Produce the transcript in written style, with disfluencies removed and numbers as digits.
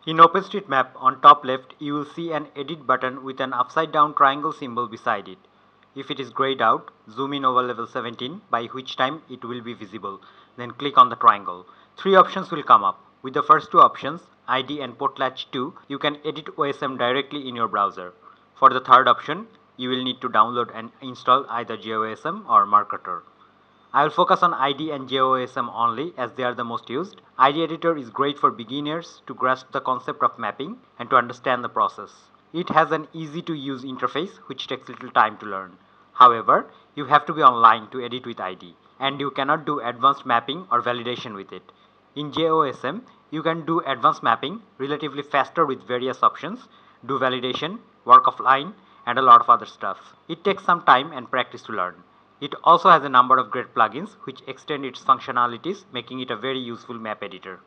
In OpenStreetMap, on top left, you will see an edit button with an upside down triangle symbol beside it. If it is grayed out, zoom in over level 17, by which time it will be visible. Then click on the triangle. Three options will come up. With the first two options, ID and Potlatch 2, you can edit OSM directly in your browser. For the third option, you will need to download and install either JOSM or Marketer. I will focus on ID and JOSM only as they are the most used. ID editor is great for beginners to grasp the concept of mapping and to understand the process. It has an easy to use interface which takes little time to learn. However, you have to be online to edit with ID and you cannot do advanced mapping or validation with it. In JOSM, you can do advanced mapping relatively faster with various options, do validation, work offline, and a lot of other stuff. It takes some time and practice to learn. It also has a number of great plugins which extend its functionalities, making it a very useful map editor.